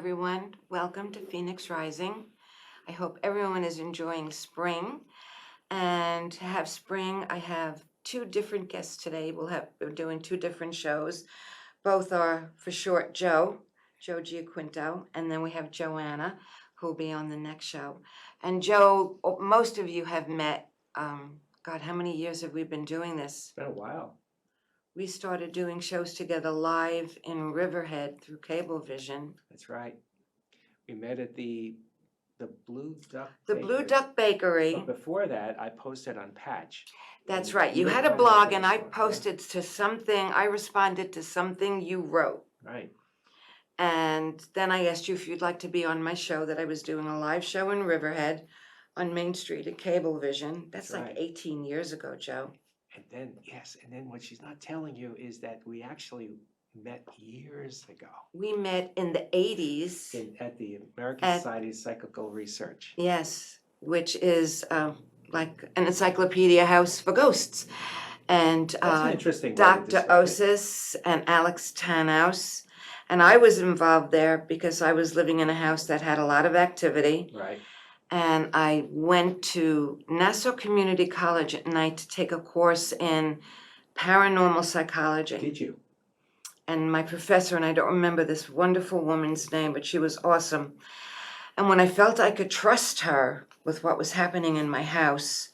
everyone. Welcome to Phoenix Rising. I hope everyone is enjoying spring. And to have spring, I have two different guests today. We're doing two different shows. Both are for short Joe Giaquinto, and then we have Joanna, who will be on the next show. And Joe, most of you have met. God, how many years have we been doing this? It's been a while. We started doing shows together live in Riverhead through Cablevision. That's right. We met at the Blue Duck The Bakery. Blue Duck Bakery. But before that, I posted on Patch. That's right. You had a blog and I posted to something, I responded to something you wrote. Right. And then I asked you if you'd like to be on my show, that I was doing a live show in Riverhead on Main Street at Cablevision. That's like right. 18 years ago, Joe. And then what she's not telling you is that we actually met years ago. We met in the 80s. At the American Psychical Research. Yes, which is like an encyclopedia house for ghosts. And That's an interesting Dr. Osis and Alex Tanous. And I was involved there because I was living in a house that had a lot of activity. Right. And I went to Nassau Community College at night to take a course in paranormal psychology. Did you? And my professor, and I don't remember this wonderful woman's name, but she was awesome. And when I felt I could trust her with what was happening in my house,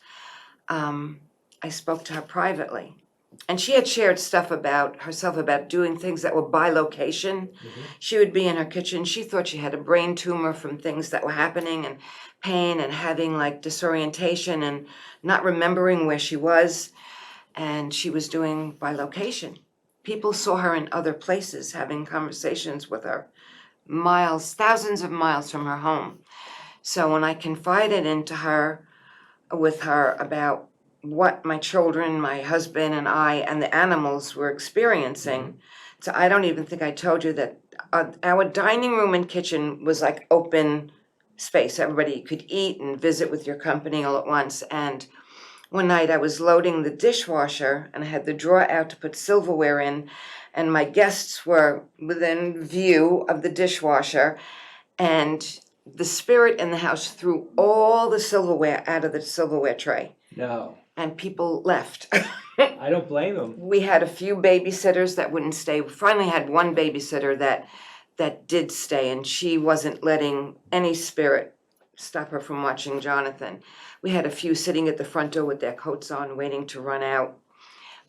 I spoke to her privately. And she had shared stuff about herself, about doing things that were by location. Mm-hmm. She would be in her kitchen. She thought she had a brain tumor from things that were happening, and pain, and having like disorientation and not remembering where she was. And she was doing by location. People saw her in other places having conversations with her, thousands of miles from her home. So when I confided with her about what my children, my husband and I and the animals were experiencing. Mm-hmm. So I don't even think I told you that our dining room and kitchen was like open space. Everybody could eat and visit with your company all at once. And one night I was loading the dishwasher and I had the drawer out to put silverware in, and my guests were within view of the dishwasher, and the spirit in the house threw all the silverware out of the silverware tray. No. And people left. I don't blame them. We had a few babysitters that wouldn't stay. We finally had one babysitter that did stay, and she wasn't letting any spirit stop her from watching Jonathan. We had a few sitting at the front door with their coats on, waiting to run out.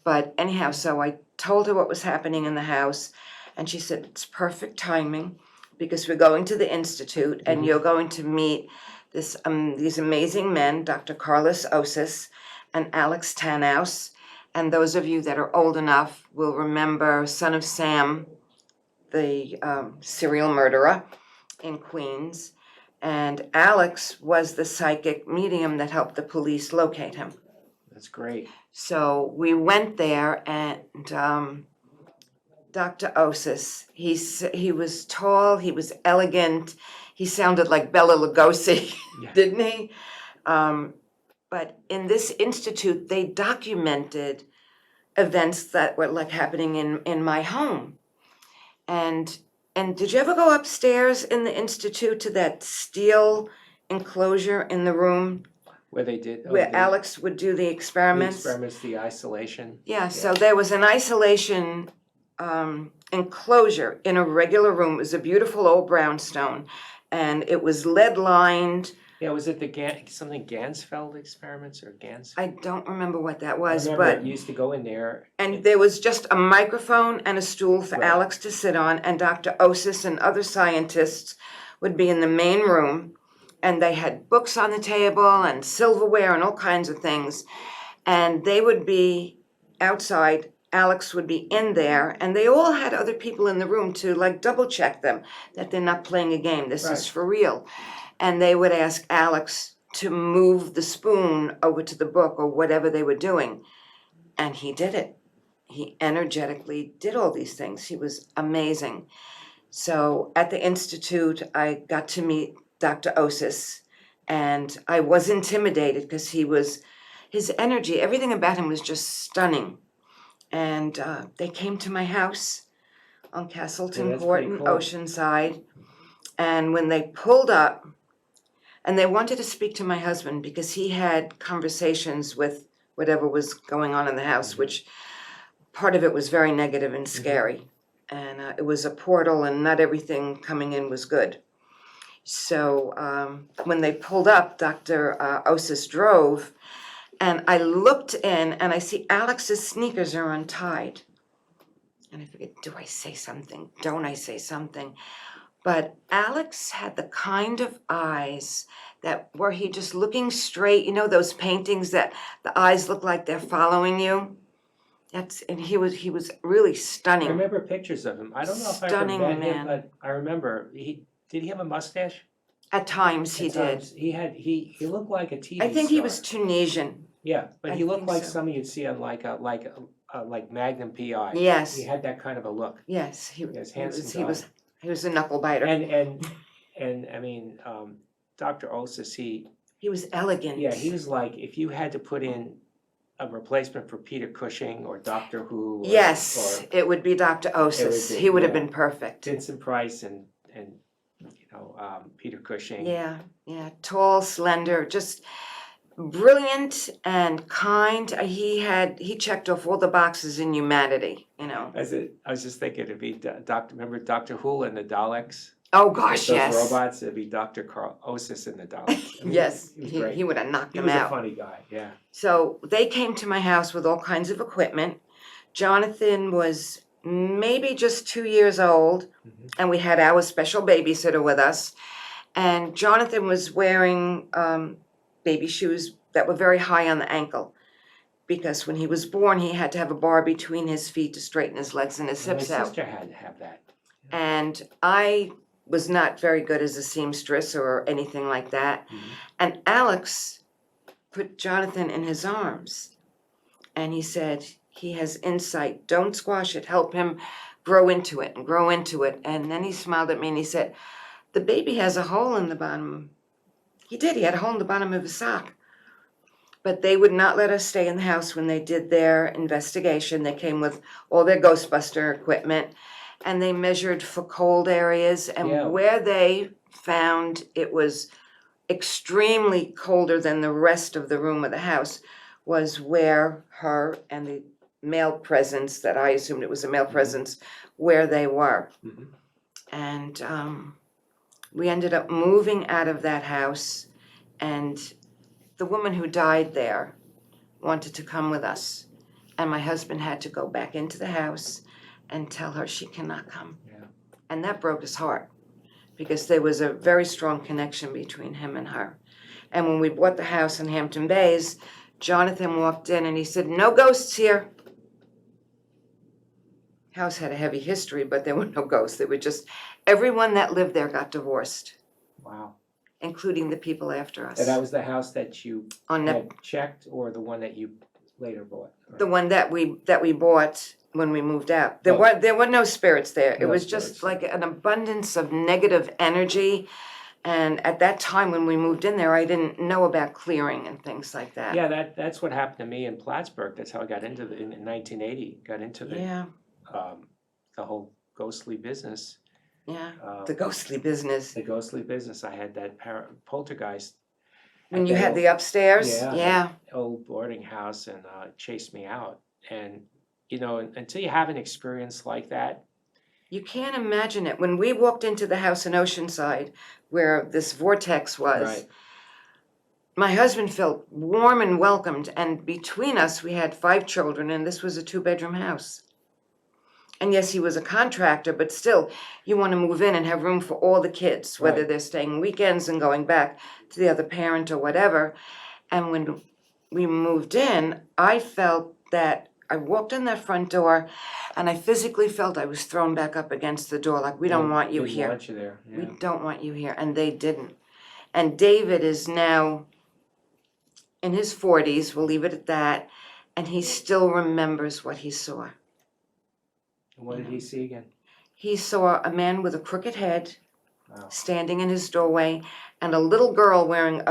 But anyhow, so I told her what was happening in the house, and she said, it's perfect timing, because we're going to the Institute, and you're going to meet these amazing men, Dr. Karlis Osis and Alex Tanous. And those of you that are old enough will remember Son of Sam, the serial murderer in Queens. And Alex was the psychic medium that helped the police locate him. That's great. So we went there, and Dr. Osis, he was tall, he was elegant, he sounded like Bela Lugosi, yeah. Didn't he? But in this institute, they documented events that were like happening in my home. And did you ever go upstairs in the institute to that steel enclosure in the room? Where they did? Where Alex would do the experiments? The isolation. Yeah, so there was an isolation enclosure in a regular room. It was a beautiful old brownstone, and it was lead-lined. Yeah, was it something Gansfeld experiments or Gans? I don't remember what that was, but you used to go in there. And there was just a microphone and a stool for Alex to sit on, and Dr. Osis and other scientists would be in the main room, and they had books on the table and silverware and all kinds of things, and they would be outside. Alex would be in there, and they all had other people in the room to like double check them that they're not playing a game. This is for real. And they would ask Alex to move the spoon over to the book or whatever they were doing. And he did it. He energetically did all these things. He was amazing. So at the Institute, I got to meet Dr. Osis, and I was intimidated because his energy, everything about him was just stunning. And they came to my house on Castleton Court in Oceanside. And when they pulled up, and they wanted to speak to my husband because he had conversations with whatever was going on in the house, which part of it was very negative and scary. And it was a portal, and not everything coming in was good. So when they pulled up, Dr. Osis drove, and I looked in, and I see Alex's sneakers are untied. And I figured, do I say something? Don't I say something? But Alex had the kind of eyes that were he just looking straight, you know those paintings that the eyes look like they're following you? And he was really I stunning. remember pictures of him. I don't know if I ever Stunning met him, man. but I remember did he have a mustache? At times he At did. times. He looked like a TV I think star. he was Tunisian. Yeah, but I he looked think like so. something you'd see on like Magnum PI. Yes. He had that kind of a look. Yes, He was handsome. he was a knuckle biter. And I mean, Dr. Osis, He was elegant. yeah, he was like, if you had to put in a replacement for Peter Cushing or Doctor Who, Yes, or it would be Dr. Osis. be, He would have yeah. been perfect. Vincent Price and Peter Cushing. Yeah, tall, slender, just brilliant and kind. He checked off all the boxes in humanity, you know. I was just thinking it'd be remember Doctor Who and the Daleks? Oh gosh, Those yes. robots, it'd be Dr. Osis and the Daleks. I mean, Yes, he was great. he would have knocked He them was out. a funny guy, yeah. So they came to my house with all kinds of equipment. Jonathan was maybe just 2 years old, and we had our special babysitter with us. And Jonathan was wearing baby shoes that were very high on the ankle, because when he was born, he had to have a bar between his feet to straighten his legs and his And my hips out. sister had to have that. And I was not very good as a seamstress or anything like that. And Alex put Jonathan in his arms, and he said, he has insight, don't squash it, help him grow into it and grow into it. And then he smiled at me and he said, the baby has a hole in the bottom. He did, he had a hole in the bottom of his sock. But they would not let us stay in the house when they did their investigation. They came with all their Ghostbuster equipment, and they measured for cold areas, and where they found it was extremely colder than the rest of the room of the house was where her and the male presence, that I assumed it was a male presence, where they were. And we ended up moving out of that house, and the woman who died there wanted to come with us, and my husband had to go back into the house and tell her she cannot come. And that broke his heart, because there was a very strong connection between him and her. And when we bought the house in Hampton Bays, Jonathan walked in and he said, no ghosts here. House had a heavy history, but there were no ghosts. They were just, everyone that lived there got divorced. Wow. Including the people after us. And that was the house that you On had checked, or the one that you later bought? the one that we bought when we moved out. There were no spirits there. It No was spirits. just like an abundance of negative energy. And at that time when we moved in there, I didn't know about clearing and things like that. Yeah, that's what happened to me in Plattsburgh. That's how I got into in 1980. Got into the whole ghostly business. Yeah, the ghostly business. The ghostly business. I had that poltergeist. When you had the upstairs? Yeah. Old boarding house, and chased me out. And, until you have an experience like that. You can't imagine it. When we walked into the house in Oceanside, where this vortex was, my husband felt warm and welcomed. And between us, we had 5 children, and this was a 2-bedroom house. And yes, he was a contractor, but still, you want to move in and have room for all the kids, whether they're staying weekends and going back to the other parent or whatever. And when we moved in, I felt that I walked in that front door, and I physically felt I was thrown back up against the door, like, we don't want you here. Want you there. Yeah. We don't want you here. And they didn't. And David is now in his 40s, we'll leave it at that, and he still remembers what he saw. What did he see again? He saw a man with a crooked head standing in his doorway, and a little girl wearing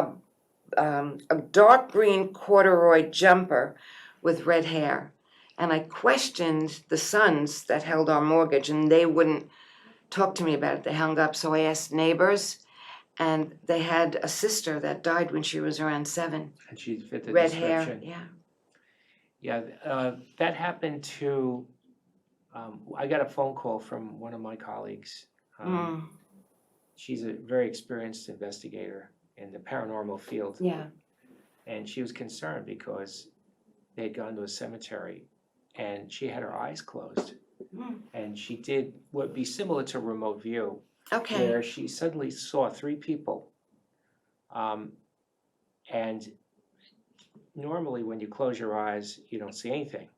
a dark green corduroy jumper with red hair. And I questioned the sons that held our mortgage, and they wouldn't talk to me about it. They hung up, so I asked neighbors, and they had a sister that died when she was around 7. And she fit the Red description. hair, Yeah, that happened to, I got a phone call from one of my colleagues. She's a very experienced investigator in the paranormal field. Yeah. And she was concerned because they had gone to a cemetery and she had her eyes closed. And she did what would be similar to remote view, where she suddenly saw 3 people. And normally when you close your eyes, you don't see anything.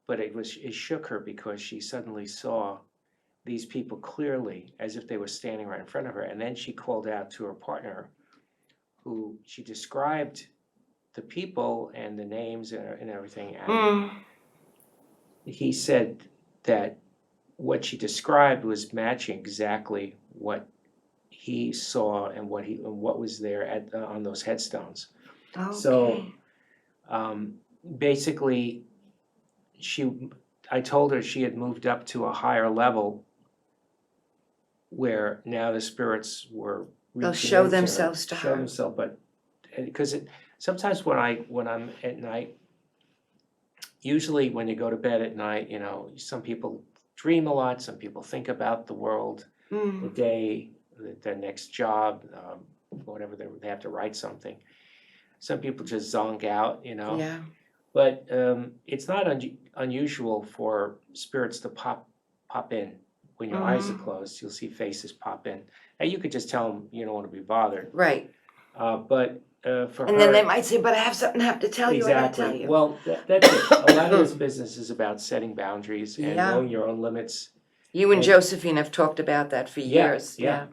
But it shook her because she suddenly saw these people clearly as if they were standing right in front of her. And then she called out to her partner, who she described the people and the names and everything. And he said that what she described was matching exactly what he saw and what was there on those headstones. So basically, I told her she had moved up to a higher level where now the spirits were they'll show themselves to her. Show themselves, but because sometimes when I'm at night, usually when you go to bed at night, some people dream a lot, some people think about the world, the day, their next job, whatever they have to write something. Some people just zonk out, Yeah. But it's not unusual for spirits to pop in. When your eyes are closed, you'll see faces pop in. And you could just tell them you don't want to be bothered. Right. But for and her, then they might say, but I have something I have to tell you. exactly. I gotta tell you. Well, that's it. A lot of this business is about setting boundaries and knowing your own limits. You and Josephine have talked about that for years. Yeah.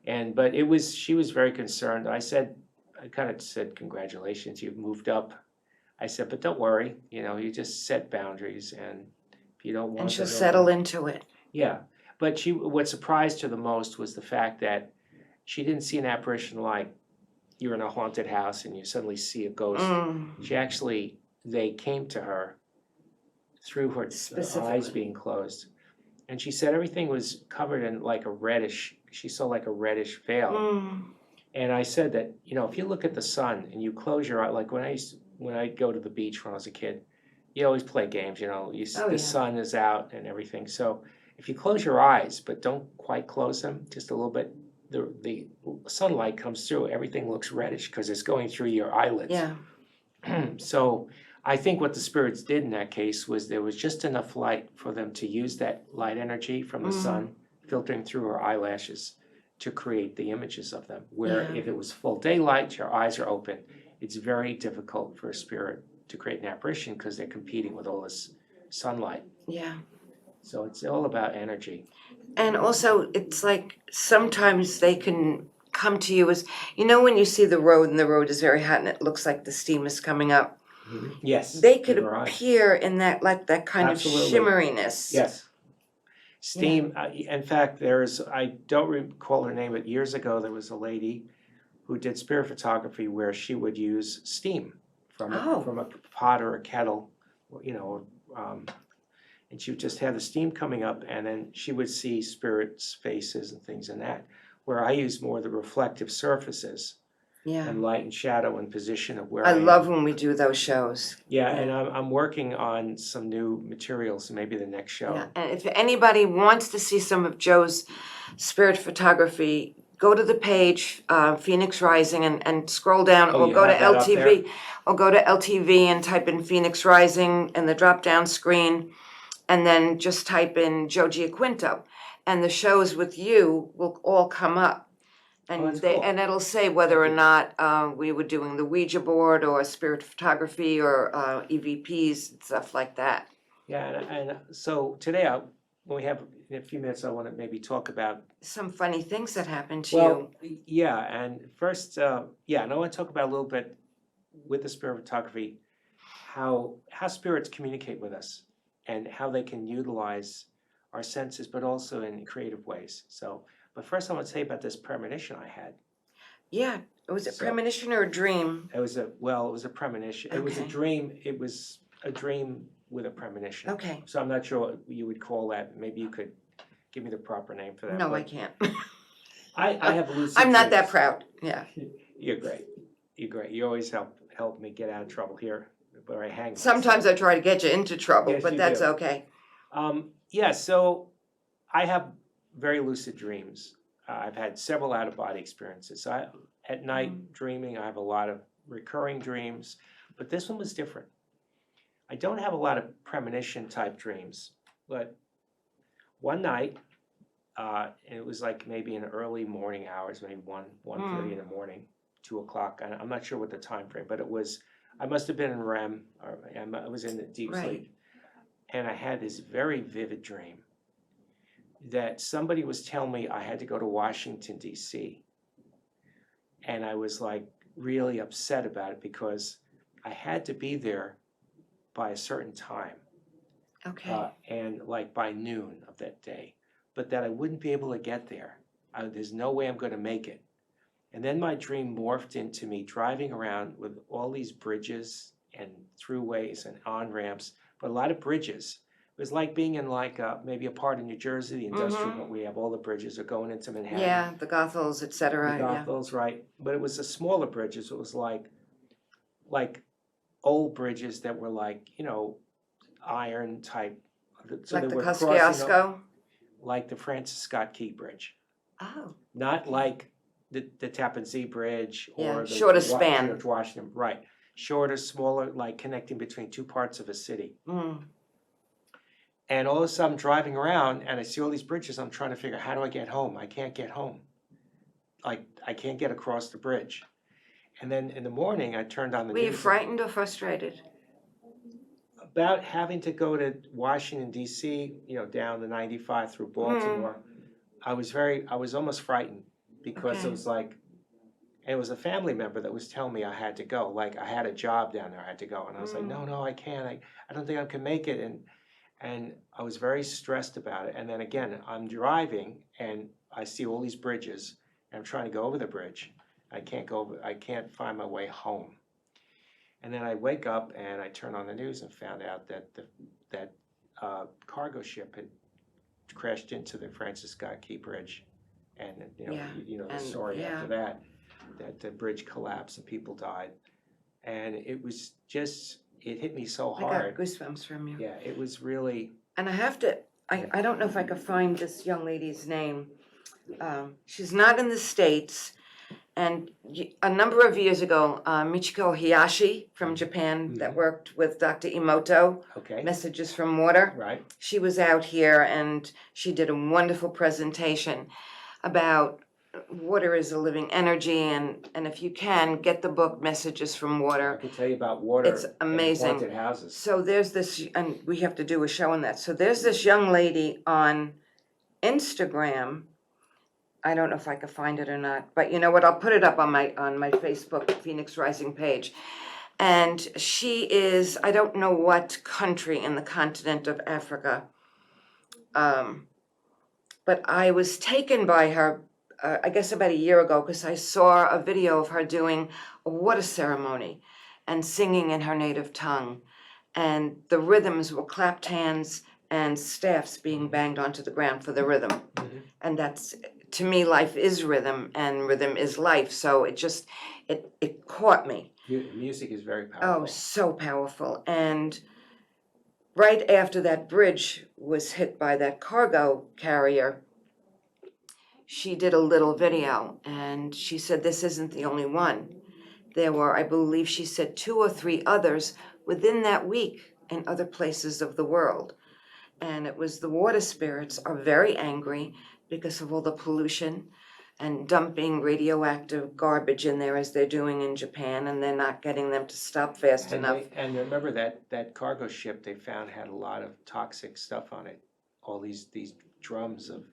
But she was very concerned. I kind of said, congratulations, you've moved up. I said, but don't worry, you just set boundaries, and if you don't want to. And she'll settle into it. Yeah. But what surprised her the most was the fact that she didn't see an apparition like you're in a haunted house and you suddenly see a ghost. They came to her through her eyes being closed. And she said everything was covered in she saw like a reddish veil. And I said that, if you look at the sun and you close your eye, like when I go to the beach when I was a kid, you always play games, the sun is out and everything. So if you close your eyes, but don't quite close them, just a little bit, the sunlight comes through, everything looks reddish because it's going through your eyelids. Yeah. So I think what the spirits did in that case was there was just enough light for them to use that light energy from the sun filtering through her eyelashes to create the images of them. Where if it was full daylight, your eyes are open, it's very difficult for a spirit to create an apparition because they're competing with all this sunlight. Yeah. So it's all about energy. And also, it's like sometimes they can come to you as, when you see the road and the road is very hot and it looks like the steam is coming up. Yes. They could appear in that, like that kind Absolutely. of shimmeriness. Yes. Steam. In fact, I don't recall her name, but years ago there was a lady who did spirit photography where she would use steam from a pot or a kettle, and she would just have the steam coming up, and then she would see spirits' faces and things in that. Where I use more of the reflective surfaces, and light and shadow and position of where I am. love when we do those shows. Yeah, and I'm working on some new materials, maybe the next show. Yeah. And if anybody wants to see some of Joe's spirit photography, go to the page, Phoenix Rising, and scroll down, or go to LTV, and type in Phoenix Rising in the drop-down screen, and then just type in Joe Giaquinto, and the shows with you will all come up. And cool. And it'll say whether or not we were doing the Ouija board or spirit photography or EVPs and stuff like that. Yeah, and so today, when we have in a few minutes, I want to maybe talk about some funny things that happened to you. Yeah, and first, and I want to talk about a little bit with the spirit photography, how spirits communicate with us and how they can utilize our senses, but also in creative ways. But first, I want to say about this premonition I had. Yeah, was it premonition or a dream? It was a premonition. Okay. It was a dream. It was a dream with a premonition. Okay. So I'm not sure what you would call that. Maybe you could give me the proper name for that. No, but I can't. I have lucid I'm not that dreams. proud. Yeah. You're great. You're great. You always help me get out of trouble here where I hang Sometimes myself. I try to get you into trouble, Yes, but you that's do. okay. Yeah, so I have very lucid dreams. I've had several out-of-body experiences. So at night dreaming, I have a lot of recurring dreams, but this one was different. I don't have a lot of premonition type dreams, but one night, and it was like maybe in the early morning hours, maybe 1:30 in the morning, 2 o'clock. I'm not sure what the time frame, but I must have been in REM, or I was in the deep Right. sleep. And I had this very vivid dream that somebody was telling me I had to go to Washington, D.C. And I was like really upset about it because I had to be there by a certain time, Okay. and like by noon of that day, but that I wouldn't be able to get there. There's no way I'm going to make it. And then my dream morphed into me driving around with all these bridges and throughways and on-ramps, but a lot of bridges. It was like being in like maybe a part of New Jersey, the industrial, but we have all the bridges are going into Manhattan. Yeah, the Gothels, etc. The Gothels, right? But it was the smaller bridges. It was like old bridges that were like, iron type. So Like they the were crossing Kosciuszko. like the Francis Scott Key Bridge, Oh. not like the Tappan Zee Bridge Yeah, or the shorter span. George Washington, right? Shorter, smaller, like connecting between two parts of a city. And all of a sudden, I'm driving around and I see all these bridges. I'm trying to figure out, how do I get home? I can't get home. Like, I can't get across the bridge. And then in the morning, I turned on the Were you news frightened or frustrated? about having to go to Washington, D.C., down the 95 through Baltimore. I was almost frightened because Okay. it was like, and it was a family member that was telling me I had to go. Like, I had a job down there, I had to go. And I was like, no, I can't. I don't think I can make it. And I was very stressed about it. And then again, I'm driving and I see all these bridges and I'm trying to go over the bridge. I can't find my way home. And then I wake up and I turn on the news and found out that that cargo ship had crashed into the Francis Scott Key Bridge. And the and story yeah. after that the bridge collapsed and people died. And it was just, it hit me so I got hard. goosebumps from you. Yeah, it was really, And I don't know if I could find this young lady's name. She's not in the States. And a number of years ago, Michiko Hayashi from Japan that worked with Dr. Emoto, okay, Messages from Water, right, she was out here and she did a wonderful presentation about water is a living energy, and if you can, get the book Messages from I Water. can tell you about water. It's amazing. And haunted houses. So there's this, and we have to do a show on that. So there's this young lady on Instagram. I don't know if I could find it or not, but you know what? I'll put it up on my Facebook Phoenix Rising page. And she is, I don't know what country in the continent of Africa, but I was taken by her, I guess about a year ago, because I saw a video of her doing a water ceremony and singing in her native tongue. And the rhythms were clapped hands and staffs being banged onto the ground for the rhythm. And that's, to me, life is rhythm and rhythm is life. So it just, it caught me. Music is very powerful. Oh, so powerful. And right after that bridge was hit by that cargo carrier, she did a little video and she said, this isn't the only one. There were, I believe she said, 2 or 3 others within that week in other places of the world. And it was the water spirits are very angry because of all the pollution and dumping radioactive garbage in there as they're doing in Japan, and they're not getting them to stop fast enough. And remember that cargo ship they found had a lot of toxic stuff on it. All these drums of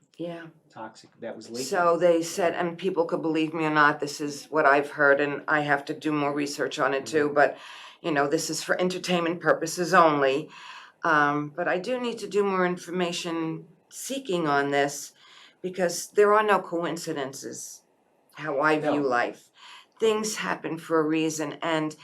toxic that was leaking. So they said, and people could believe me or not, this is what I've heard, and I have to do more research on it too, but this is for entertainment purposes only. But I do need to do more information seeking on this, because there are no coincidences, how I view life. Things happen for a reason, and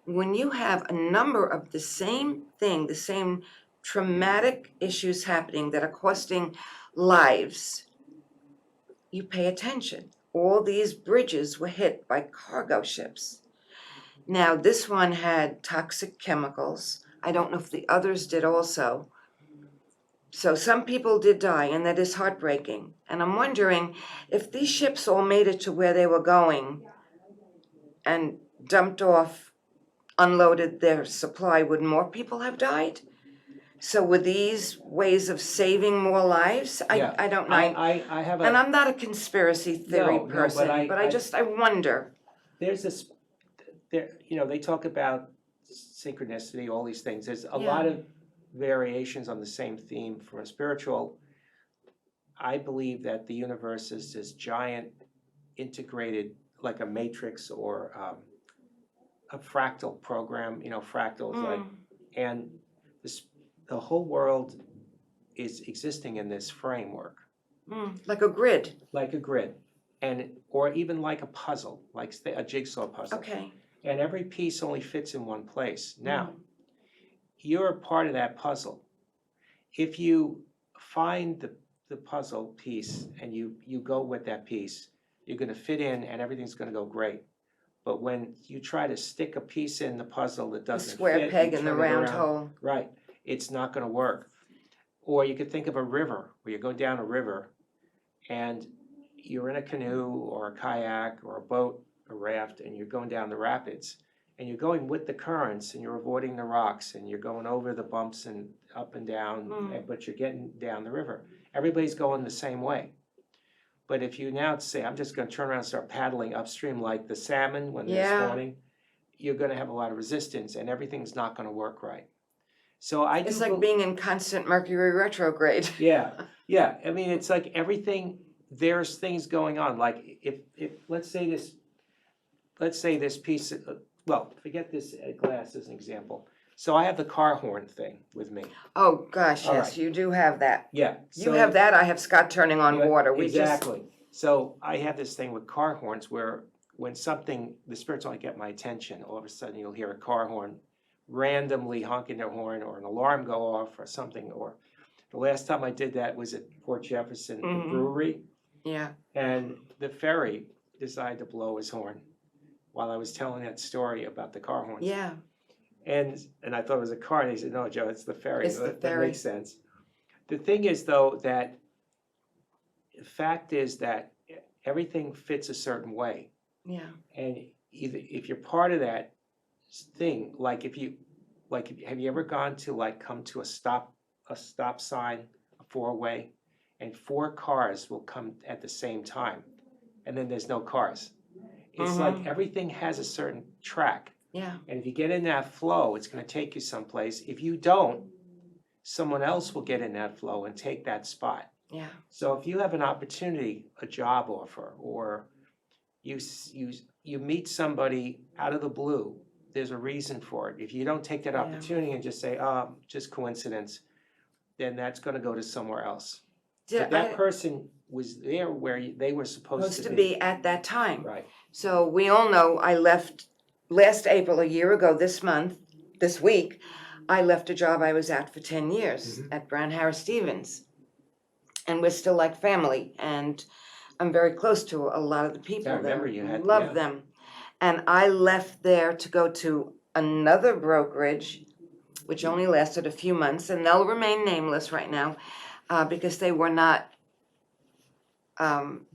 when you have a number of the same thing, the same traumatic issues happening that are costing lives, you pay attention. All these bridges were hit by cargo ships. Now, this one had toxic chemicals. I don't know if the others did also. So some people did die, and that is heartbreaking. And I'm wondering if these ships all made it to where they were going and dumped off, unloaded their supply, would more people have died? So were these ways of saving more lives? Yeah. I don't know. I have And a, I'm not a conspiracy theory No, person, but I wonder. there's this, they talk about synchronicity, all these things. There's a Yeah. lot of variations on the same theme from a spiritual. I believe that the universe is this giant integrated, like a matrix or a fractal program, fractals, like, and the whole world is existing in this framework, Like a grid. like a grid, or even like a puzzle, like a jigsaw puzzle. Okay. And every piece only fits in one place. Now, you're a part of that puzzle. If you find the puzzle piece and you go with that piece, you're going to fit in and everything's going to go great. But when you try to stick a piece in the puzzle that The doesn't square fit, peg you in the turn it round around, hole. right, it's not going to work. Or you could think of a river, where you go down a river and you're in a canoe or a kayak or a boat, a raft, and you're going down the rapids. And you're going with the currents and you're avoiding the rocks and you're going over the bumps and up and down, but you're getting down the river. Everybody's going the same way. But if you now say, I'm just going to turn around and start paddling upstream like the salmon when they're spawning, you're going to have a lot of resistance and everything's not going to work right. So It's like being in constant Mercury retrograde. Yeah. I mean, it's like everything, there's things going on. Like if let's say this piece, well, forget this glass as an example. So I have the car horn thing with me. Oh, gosh, All yes, right. you do have that. Yeah. You have that, I have Scott turning on water. Exactly. So I have this thing with car horns where when the spirits only get my attention, all of a sudden you'll hear a car horn randomly honking their horn or an alarm go off or something. Or the last time I did that was at Port Jefferson, the brewery. Yeah. And the ferry decided to blow his horn while I was telling that story about the car horns. Yeah. And I thought it was a car, and he said, no, Joe, it's the ferry. It's the That ferry. makes sense. The thing is, though, that the fact is that everything fits a certain way. Yeah. And either if you're part of that thing, have you ever gone to come to a stop sign, a four-way, and 4 cars will come at the same time, and then there's no cars. It's like everything has a certain track. Yeah. And if you get in that flow, it's going to take you someplace. If you don't, someone else will get in that flow and take that spot. Yeah. So if you have an opportunity, a job offer, or you meet somebody out of the blue, there's a reason for it. If you don't take that opportunity and just say, oh, just coincidence, then that's going to go to somewhere else. But that person was there where they were supposed to be at that time. Right. So we all know I left last April, a year ago this week, I left a job I was at for 10 years at Brown Harris Stevens. And we're still like family. And I'm very close to a lot of the people I remember there. you had Love them. And I left there to go to another brokerage, which only lasted a few months, and they'll remain nameless right now because they were not.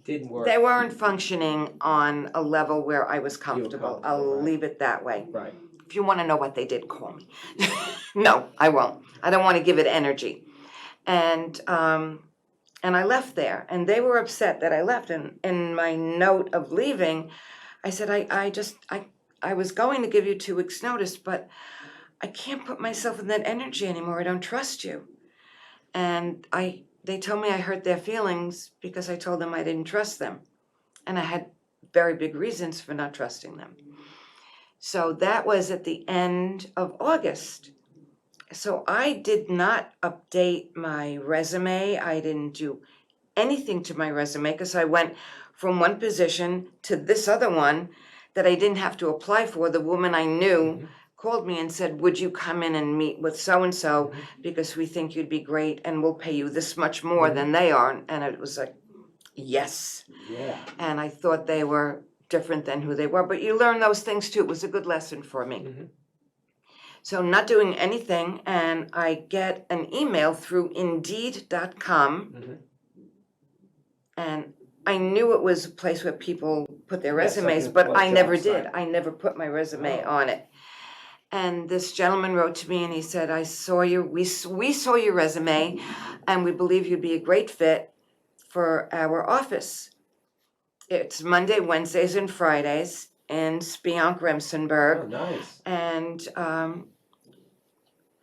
Didn't work. They weren't functioning on a level where I was comfortable. I'll right. leave it that way. Right. If you want to know what they did, call me. No, I won't. I don't want to give it energy. And I left there, and they were upset that I left. And in my note of leaving, I said, I was going to give you 2 weeks' notice, but I can't put myself in that energy anymore. I don't trust you. And they told me I hurt their feelings because I told them I didn't trust them. And I had very big reasons for not trusting them. So that was at the end of August. So I did not update my resume. I didn't do anything to my resume because I went from one position to this other one that I didn't have to apply for. The woman I knew called me and said, would you come in and meet with so-and-so because we think you'd be great and we'll pay you this much more than they are. And it was like, yes. Yeah. And I thought they were different than who they were. But you learn those things too. It was a good lesson for me. So not doing anything, and I get an email through Indeed.com, and I knew it was a place where people put their resumes, like but a I never job did. site. I never put my resume Oh. on it. And this gentleman wrote to me and he said, I saw your, we saw your resume, and we believe you'd be a great fit for our office. It's Monday, Wednesdays, and Fridays in Spionk, Remsenburg. Oh, nice. And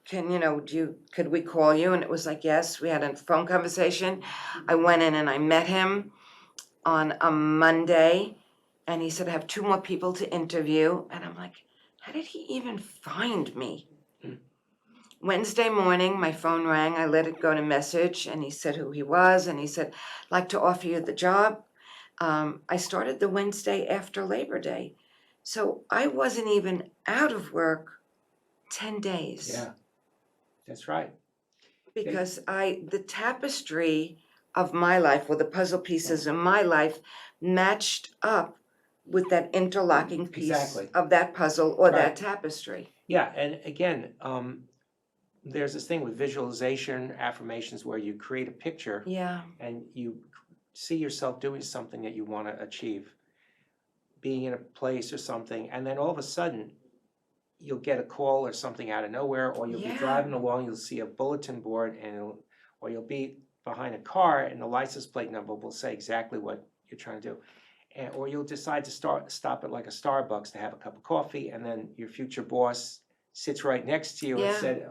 could we call you? And it was like, yes. We had a phone conversation. I went in and I met him on a Monday, and he said, I have 2 more people to interview. And I'm like, how did he even find me? Wednesday morning, my phone rang. I let it go to message, and he said who he was, and he said, I'd like to offer you the job. I started the Wednesday after Labor Day. So I wasn't even out of work 10 days. Yeah, that's right. Because the tapestry of my life, or the puzzle pieces of my life, matched up with that interlocking piece of that puzzle or that tapestry. Yeah, and again, there's this thing with visualization, affirmations, where you create a picture Yeah. and you see yourself doing something that you want to achieve, being in a place or something, and then all of a sudden you'll get a call or something out of nowhere, or you'll be driving along, you'll see a bulletin board, or you'll be behind a car and the license plate number will say exactly what you're trying to do. Or you'll decide to stop at like a Starbucks to have a cup of coffee, and then your future boss sits right next to you and said,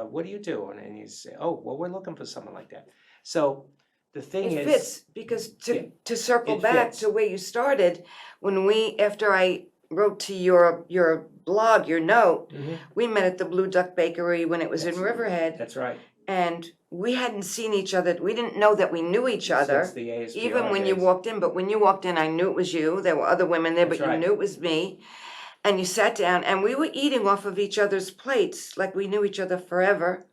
what do you do? And you say, oh, well, we're looking for someone like that. So the thing It is, fits, because to circle back to where you started, after I wrote to your blog, your note, we met at the Blue Duck Bakery when it was in Riverhead. That's right. And we hadn't seen each other. We didn't know that we knew each other. Since the ASPR even when days. you walked in. But when you walked in, I knew it was you. There were other women there, That's but right. you knew it was me. And you sat down, and we were eating off of each other's plates like we knew each other forever.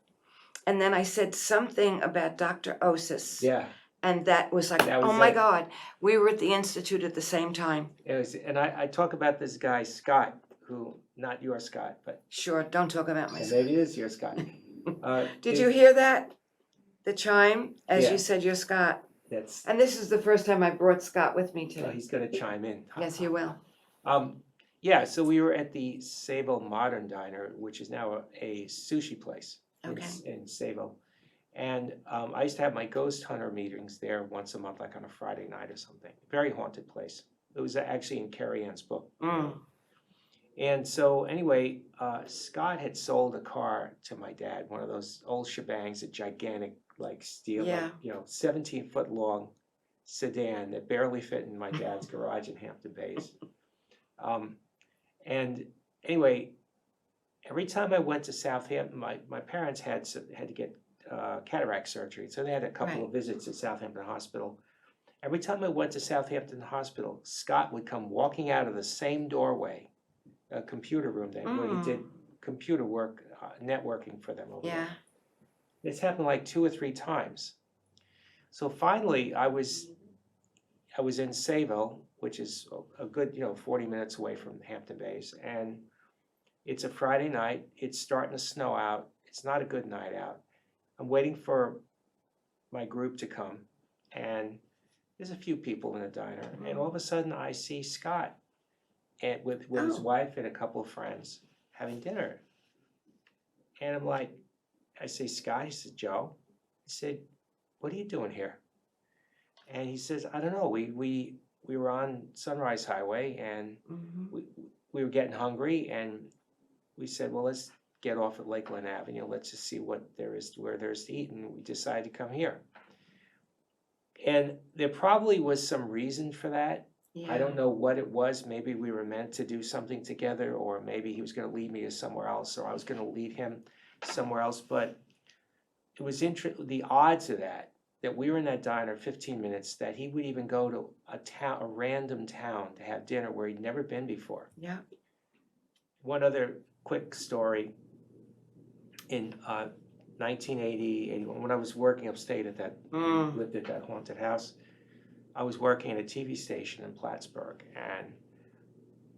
And then I said something about Dr. Osis. Yeah. And that was like, oh my God, we were at the Institute at the same time. It was, and I talk about this guy, Scott, who, not your Scott, but. Sure, don't talk about my And Scott. maybe it is your Scott. Did you hear that? The chime, as you said, you're Scott. That's. And this is the first time I brought Scott with me today. He's gonna chime in. Yes, he will. Yeah, so we were at the Sable Modern Diner, which is now a sushi place in Sable. And I used to have my ghost hunter meetings there once a month, like on a Friday night or something. Very haunted place. It was actually in Carrie Ann's book. And so anyway, Scott had sold a car to my dad, one of those old shebangs, a gigantic like steel, 17-foot long sedan that barely fit in my dad's garage in Hampton Bays. And anyway, every time I went to Southampton, my parents had to get cataract surgery, so they had a couple of visits at Southampton Hospital. Every time I went to Southampton Hospital, Scott would come walking out of the same doorway, a computer room there, where he did computer work, networking for them over there. It's happened like 2 or 3 times. So finally, I was in Sayville, which is a good 40 minutes away from Hampton Bays, and it's a Friday night. It's starting to snow out. It's not a good night out. I'm waiting for my group to come, and there's a few people in the diner, and all of a sudden I see Scott and with his wife and a couple of friends having dinner. And I'm like, I say, Scott, he said, Joe. I said, what are you doing here? And he says, I don't know, we were on Sunrise Highway, and we were getting hungry, and we said, well, let's get off at Lakeland Avenue. Let's just see what there is, where there's to eat, and we decided to come here. And there probably was some reason for that. I don't know what it was. Maybe we were meant to do something together, or maybe he was going to lead me to somewhere else, or I was going to lead him somewhere else. But it was the odds of that we were in that diner 15 minutes, that he would even go to a random town to have dinner where he'd never been before. Yeah. One other quick story. In 1980, 81, when I was working upstate at that, lived at that haunted house, I was working at a TV station in Plattsburgh, and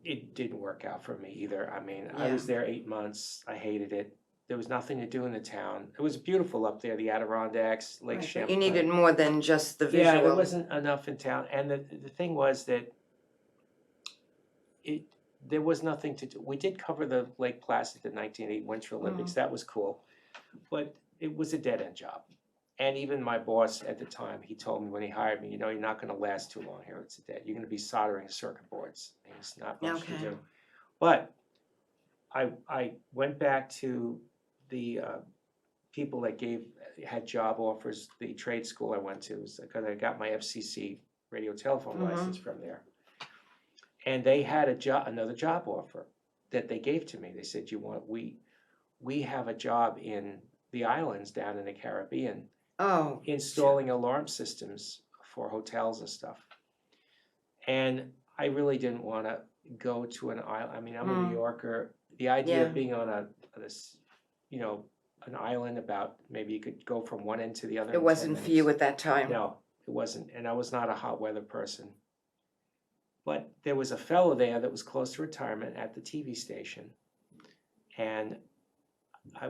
it didn't work out for me either. I mean, I was there 8 months. I hated it. There was nothing to do in the town. It was beautiful up there, the Adirondacks, Lake Right, but Champlain. you needed more than just the visual. Yeah, there wasn't enough in town. And the thing was that there was nothing to do. We did cover the Lake Placid, the 1980 Winter Olympics. That was cool. But it was a dead-end job. And even my boss at the time, he told me when he hired me, you're not going to last too long here. It's a dead. You're going to be soldering circuit boards. There's not much to do. But I went back to the people that had job offers. The trade school I went to, because I got my FCC radio telephone license from there. And they had another job offer that they gave to me. They said, we have a job in the islands down in the Caribbean, installing alarm systems for hotels and stuff. And I really didn't want to go to an island. I mean, I'm a New Yorker. The idea of being on an island, about maybe you could go from one end to the other. It wasn't for you at that time. No, it wasn't. And I was not a hot weather person. But there was a fellow there that was close to retirement at the TV station. And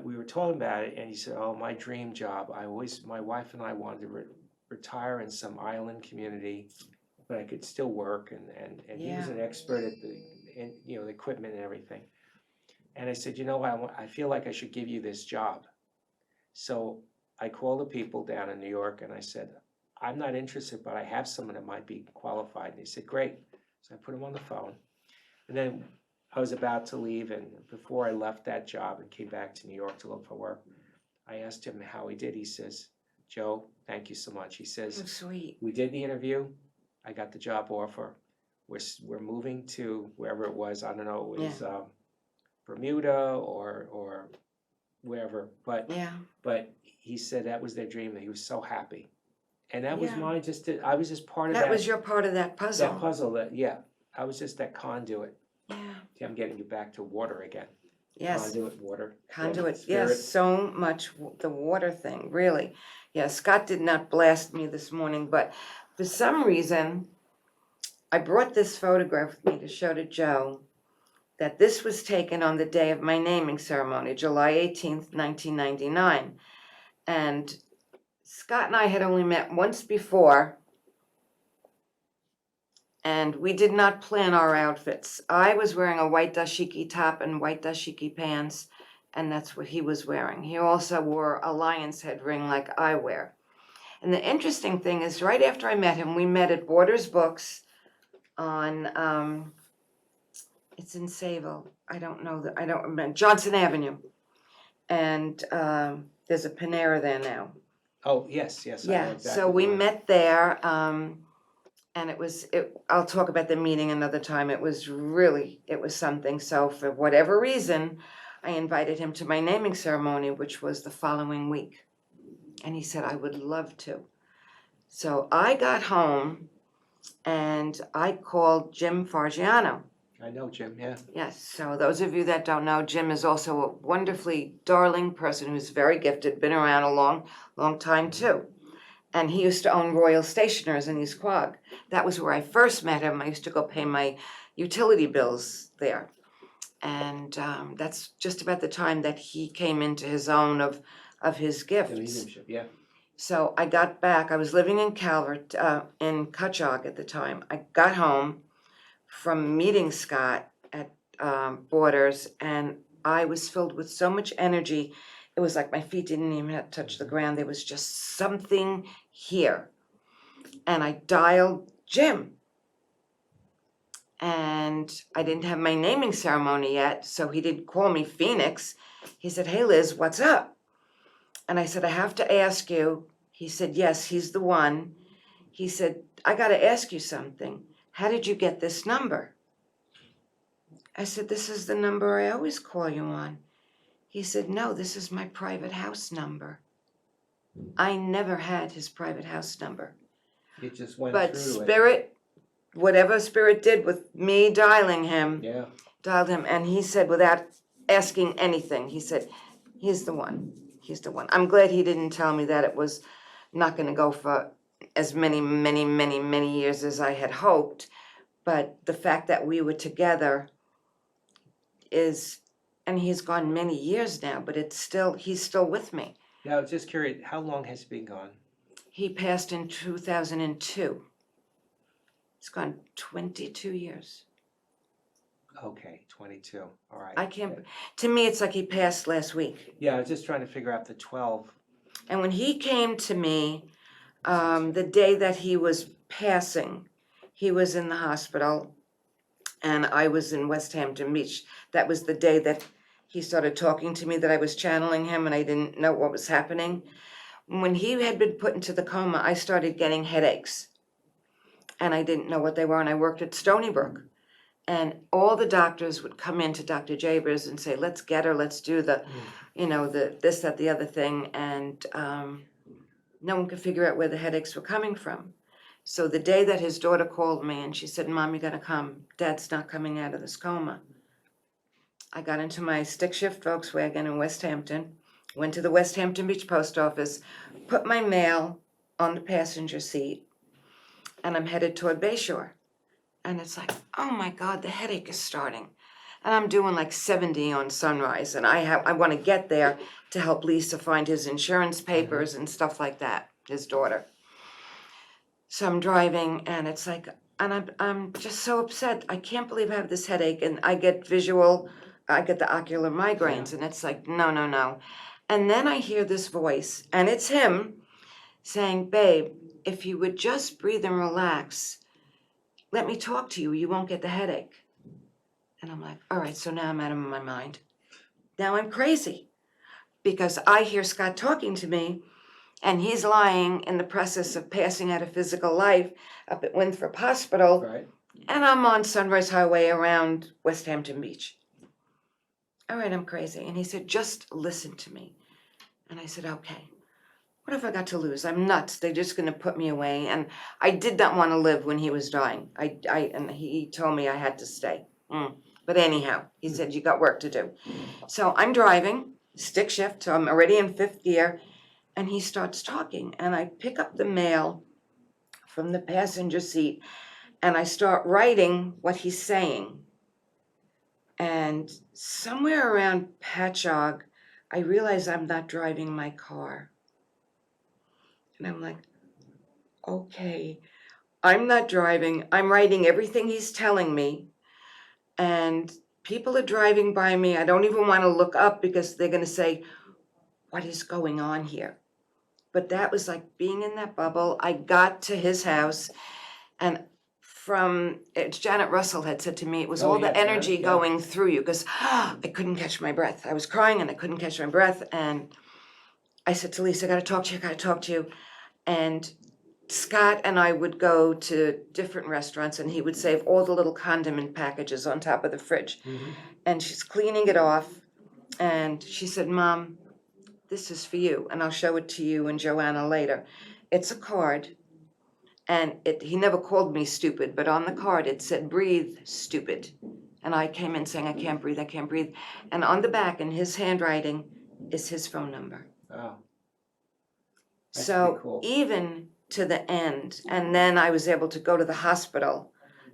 we were talking about it, and he said, my dream job, my wife and I wanted to retire in some island community, but I could still work, and he was an expert at the equipment and everything. And I said, I feel like I should give you this job. So I called the people down in New York, and I said, I'm not interested, but I have someone that might be qualified. And he said, great. So I put him on the phone. And then I was about to leave, and before I left that job and came back to New York to look for work, I asked him how he did. He says, Joe, thank you so much. He says, sweet. We did the interview. I got the job offer. We're moving to wherever it was. I don't know. It was Bermuda or wherever. But he said that was their dream. That he was so happy. And that was mine. I was just part of that. That was your part of that puzzle. That puzzle. I was just that conduit. Yeah. See, I'm getting you back to water again. Yes. Conduit, water. Conduit, yes, so much the water thing, really. Yeah, Scott did not blast me this morning, but for some reason, I brought this photograph with me to show to Joe that this was taken on the day of my naming ceremony, July 18th, 1999. And Scott and I had only met once before, and we did not plan our outfits. I was wearing a white dashiki top and white dashiki pants, and that's what he was wearing. He also wore a lion's head ring like I wear. And the interesting thing is, right after I met him, we met at Borders Books on, it's in Sayville. I don't remember, Johnson Avenue. And there's a Panera there now. Oh, yes. Yeah, so we met there. And I'll talk about the meeting another time. It was something. So for whatever reason, I invited him to my naming ceremony, which was the following week. And he said, I would love to. So I got home and I called Jim Fargiano. I know Jim, yeah. Yes, so those of you that don't know, Jim is also a wonderfully darling person who's very gifted, been around a long, long time too. And he used to own Royal Stationers in East Quogue. That was where I first met him. I used to go pay my utility bills there. And that's just about the time that he came into his own of his gifts. The mediumship, yeah. So I got back. I was living in Calvert, in Cutchogue at the time. I got home from meeting Scott at Borders, and I was filled with so much energy. It was like my feet didn't even have to touch the ground. There was just something here. And I dialed Jim. And I didn't have my naming ceremony yet, so he didn't call me Phoenix. He said, hey, Liz, what's up? And I said, I have to ask you. He said, yes, he's the one. He said, I got to ask you something. How did you get this number? I said, this is the number I always call you on. He said, no, this is my private house number. I never had his private house number. It just went But through Spirit, whatever Spirit did with me dialing him, Yeah. dialed him, and he said, without asking anything. He said, he's the one. He's the one. I'm glad he didn't tell me that it was not going to go for as many years as I had hoped. But the fact that we were together is, and he's gone many years now, but he's still with me. Now, I was just curious, how long has he been gone? He passed in 2002. It's gone 22 years. Okay, 22, all right. I can't, to me, it's like he passed last week. Yeah, I was just trying to figure out the 12. And when he came to me, the day that he was passing, he was in the hospital and I was in West Hampton Beach. That was the day that he started talking to me, that I was channeling him and I didn't know what was happening. When he had been put into the coma, I started getting headaches and I didn't know what they were, and I worked at Stony Brook. And all the doctors would come in to Dr. Jabers and say, let's get her, let's do the, the this, that, the other thing. And no one could figure out where the headaches were coming from. So the day that his daughter called me and she said, Mom, you gotta come. Dad's not coming out of this coma. I got into my stick shift Volkswagen in West Hampton, went to the West Hampton Beach post office, put my mail on the passenger seat, and I'm headed toward Bayshore. And it's like, oh my God, the headache is starting. And I'm doing like 70 on Sunrise, and I want to get there to help Lisa find his insurance papers and stuff like that, his daughter. So I'm driving, and it's like, and I'm just so upset. I can't believe I have this headache, and I get the ocular migraines, and it's like, no. And then I hear this voice, and it's him saying, babe, if you would just breathe and relax, let me talk to you, you won't get the headache. And I'm like, all right, so now I'm out of my mind. Now I'm crazy because I hear Scott talking to me and he's lying in the process of passing out of physical life up at Winthrop Hospital. Right. And I'm on Sunrise Highway around West Hampton Beach. All right, I'm crazy. And he said, just listen to me. And I said, okay. What have I got to lose? I'm nuts. They're just going to put me away. And I did not want to live when he was dying. And he told me I had to stay. But anyhow, he said, you got work to do. So I'm driving, stick shift, so I'm already in fifth gear. And he starts talking. And I pick up the mail from the passenger seat. And I start writing what he's saying. And somewhere around Patchogue, I realize I'm not driving my car. And I'm like, okay, I'm not driving. I'm writing everything he's telling me. And people are driving by me. I don't even want to look up because they're going to say, what is going on here? But that was like being in that bubble. I got to his house and Janet Russell had said to me, it was all the energy going through you because I couldn't catch my breath. I was crying and I couldn't catch my breath. And I said to Lisa, I got to talk to you. And Scott and I would go to different restaurants and he would save all the little condiment packages on top of the fridge. And she's cleaning it off. And she said, Mom, this is for you. And I'll show it to you and Joanna later. It's a card. And he never called me stupid, but on the card it said, breathe, stupid. And I came in saying, I can't breathe. And on the back in his handwriting is his phone number. Oh. That's So pretty cool. even to the end, and then I was able to go to the hospital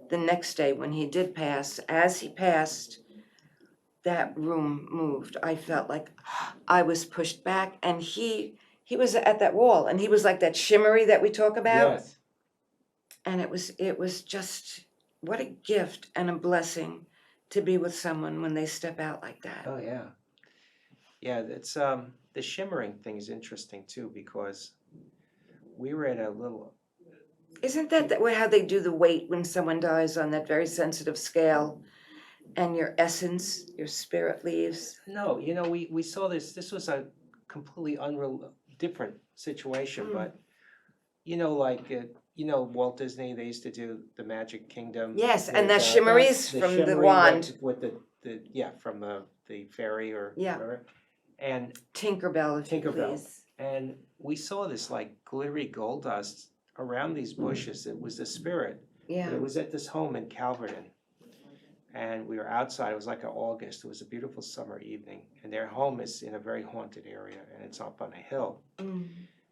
the next day when he did pass. As he passed, that room moved. I felt like I was pushed back, and he was at that wall, and he was like that shimmery that we talk about. Yes. And it was just, what a gift and a blessing to be with someone when they step out like that. Oh, yeah. Yeah, it's the shimmering thing is interesting too, because we were at a little. Isn't that way how they do the weight when someone dies on that very sensitive scale, and your essence, your spirit leaves? No, we saw this. This was a completely different situation, but Walt Disney, they used to do the Magic Kingdom. Yes, with, and that shimmeries from the shimmery wand. with from the fairy or whatever. And Tinkerbell, if you Tinkerbell. please. And we saw this like glittery gold dust around these bushes. It was the spirit. Yeah. But it was at this home in Calverton. and we were outside. It was like August. It was a beautiful summer evening, and their home is in a very haunted area, and it's up on a hill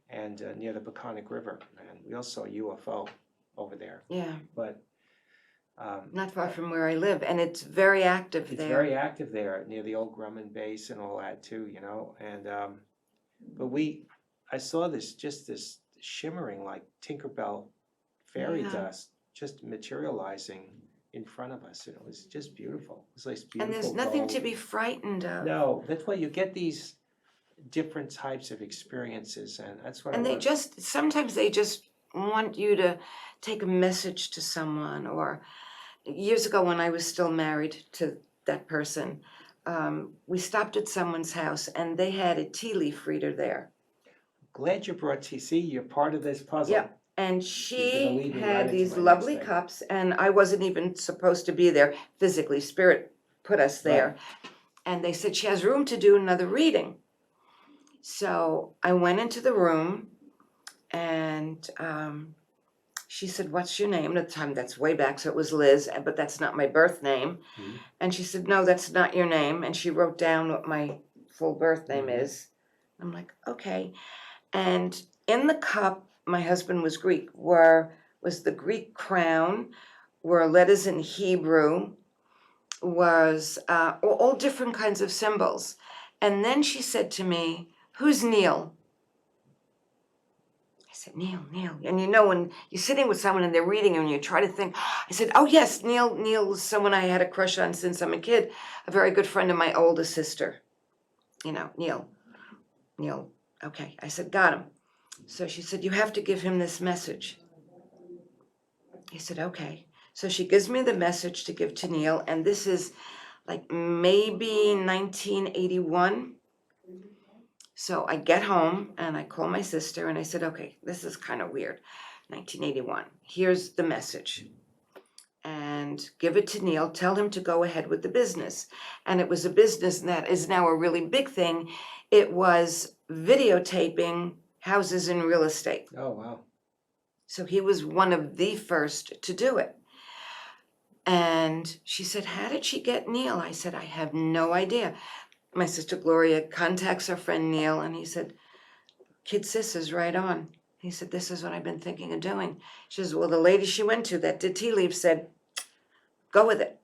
and near the Peconic River. And we also saw a UFO over there. Yeah. But not far from where I live, and it's very active it's there. very active there near the old Grumman base and all that too, you know. And but I saw this shimmering like Tinkerbell fairy dust just materializing in front of us, and it was just beautiful. It was like beautiful. And there's nothing to gold. be frightened of. No, that's why you get these different types of experiences, and that's what. And sometimes they just want you to take a message to someone. Or years ago, when I was still married to that person, we stopped at someone's house, and they had a tea leaf reader there. Glad you brought TC. You're part of this puzzle. Yep. And she lead me had right these into my next lovely thing. cups, and I wasn't even supposed to be there physically. Spirit put us there. And they said she has room to do another reading. So I went into the room, and she said, "What's your name?" At the time, that's way back, so it was Liz, but that's not my birth name. And she said, "No, that's not your name." And she wrote down what my full birth name is. I'm like, okay. And in the cup, my husband was Greek, was the Greek crown, were letters in Hebrew, was all different kinds of symbols. And then she said to me, "Who's Neil?" I said, Neil. And you know, when you're sitting with someone and they're reading and you try to think, I said, "Oh yes, Neil is someone I had a crush on since I'm a kid, a very good friend of my older sister. You know, Neil, okay." I said, "Got him." So she said, "You have to give him this message." I said, "Okay." So she gives me the message to give to Neil, and this is like maybe 1981. So I get home and I call my sister and I said, "Okay, this is kind of weird. 1981. Here's the message. And give it to Neil. Tell him to go ahead with the business." And it was a business that is now a really big thing. It was videotaping houses in real estate. Oh, wow. So he was one of the first to do it. And she said, "How did she get Neil?" I said, "I have no idea." My sister Gloria contacts her friend Neil, and he said, "Kid Sis is right on." He said, "This is what I've been thinking of doing." She says, "Well, the lady she went to that did tea leaves said, go with it."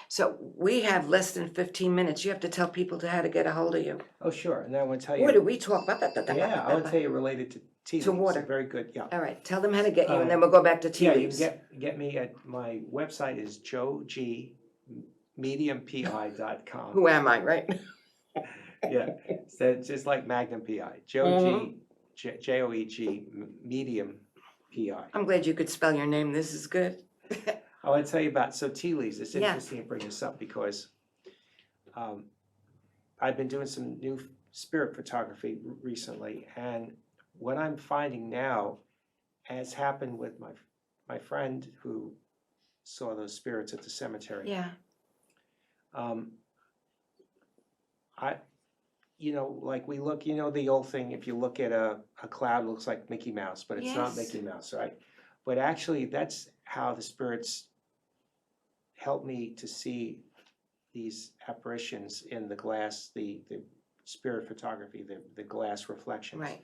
So we have less than 15 minutes. You have to tell people how to get a hold of you. Oh, sure. And I want to tell you. What do we talk about? Yeah, I want to tell you related to tea To leaves. water. Very good. Yeah. All right, tell them how to get you, and then we'll go back to tea Yeah, leaves. you can get me at my website is joegmediumpi.com. Who am I, right? Yeah, so it's just like Magnum PI. Joeg, Joeg, medium PI. I'm glad you could spell your name. This is good. I want to tell you about, so tea leaves, it's Yeah. interesting to bring this up because I've been doing some new spirit photography recently, and what I'm finding now, as happened with my friend who saw those spirits at the cemetery. Yeah. Like we look, the old thing, if you look at a cloud, it looks like Mickey Mouse, but it's not Yes. Mickey Mouse, right? But actually, that's how the spirits help me to see these apparitions in the glass, the spirit photography, the glass reflections. Right.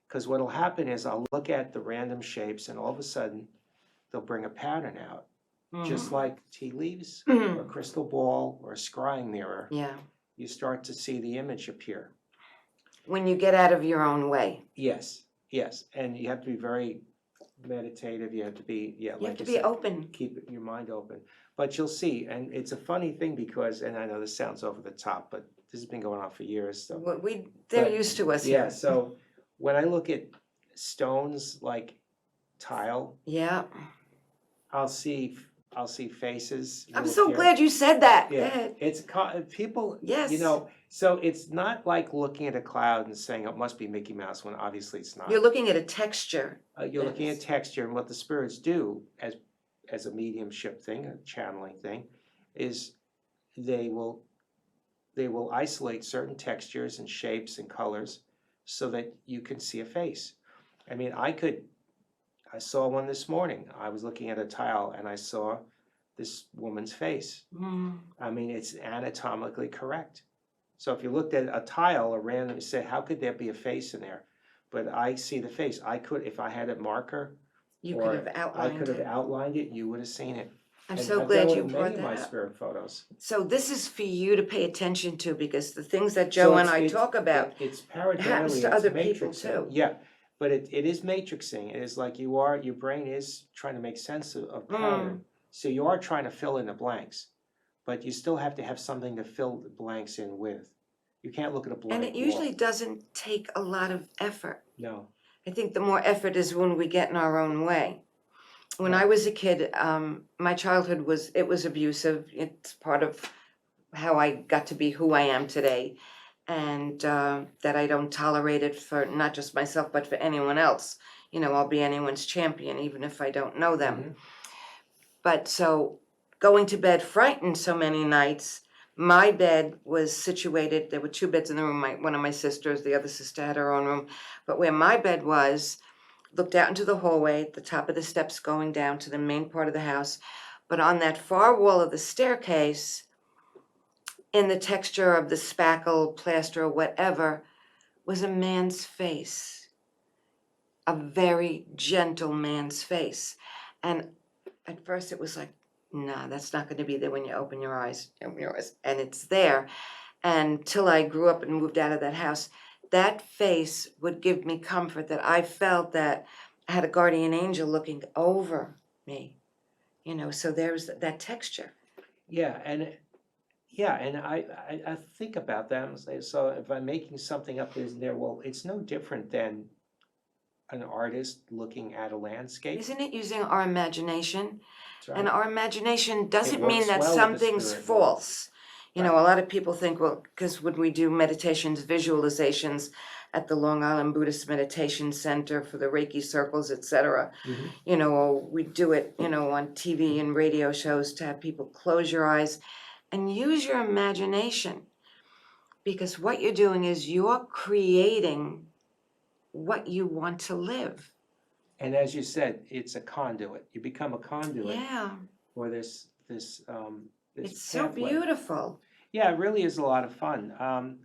Because what'll happen is I'll look at the random shapes, and all of a sudden, they'll bring a pattern out, just like tea leaves, or a crystal ball, or a scrying mirror. Yeah. You start to see the image appear. When you get out of your own way. Yes, and you have to be very meditative. You have to be, You like have to you be said, open. keep your mind open. But you'll see, and it's a funny thing because, and I know this sounds over the top, but this has been going on for years. So They're But- used to us yeah, here. so when I look at stones like tile, Yeah. I'll see faces. I'm will so appear. glad you said that. Go Yeah, ahead. it's people. Yes. So it's not like looking at a cloud and saying it must be Mickey Mouse when obviously it's not. You're looking at a texture. You're looking Yes. at texture, and what the spirits do as a mediumship thing, a channeling thing, is they will isolate certain textures and shapes and colors so that you can see a face. I mean, I saw one this morning. I was looking at a tile and I saw this woman's face. Mm. I mean, it's anatomically correct. So if you looked at a tile, a random, say, how could there be a face in there? But I see the face. I could, if I had a marker, You or could have I outlined could have it. outlined it, you would have seen it. I'm And so I've glad done it you with brought many of that my up. spirit photos. So this is for you to pay attention to, because the things that So Joe and it's- I it's- talk about, It's happens pareidolia, to it's other people matrixing. too. Yeah, but it is matrixing. It is like your brain is trying to make sense of pattern. So you are trying to fill in the blanks, but you still have to have something to fill the blanks in with. You can't look at a blank and it wall. usually doesn't take a lot of effort. No. I think the more effort is when we get in our own way. When Yeah. I was a kid, my childhood was abusive. It's part of how I got to be who I am today, and that I don't tolerate it for not just myself but for anyone else. You know, I'll be anyone's champion even if I don't know them. Mhm. But so going to bed frightened so many nights, my bed was situated, there were two beds in the room, one of my sisters, the other sister had her own room, but where my bed was, looked out into the hallway, the top of the steps going down to the main part of the house. But on that far wall of the staircase, in the texture of the spackle, plaster, or whatever, was a man's face. A very gentle man's face. And at first it was like, nah, that's not going to be there when you open your eyes. And it's there. And till I grew up and moved out of that house, that face would give me comfort, that I felt that I had a guardian angel looking over me. You know, so there's that texture. Yeah, and I think about that and say, so if I'm making something up there, well, it's no different than an artist looking at a landscape. Isn't it using our imagination? That's right. And our imagination doesn't It mean works that well with the something's spirit world. false. You know, a lot of people think, well, because when we do meditations, visualizations at the Long Island Buddhist Meditation Center for the Reiki circles, etc., Mhm. you know, or we do it, you know, on TV and radio shows to have people close your eyes and use your imagination. Because what you're doing is you're creating what you want to live. And as you said, it's a conduit. You become a conduit Yeah, for this it's so pathway. beautiful. Yeah, it really is a lot of fun.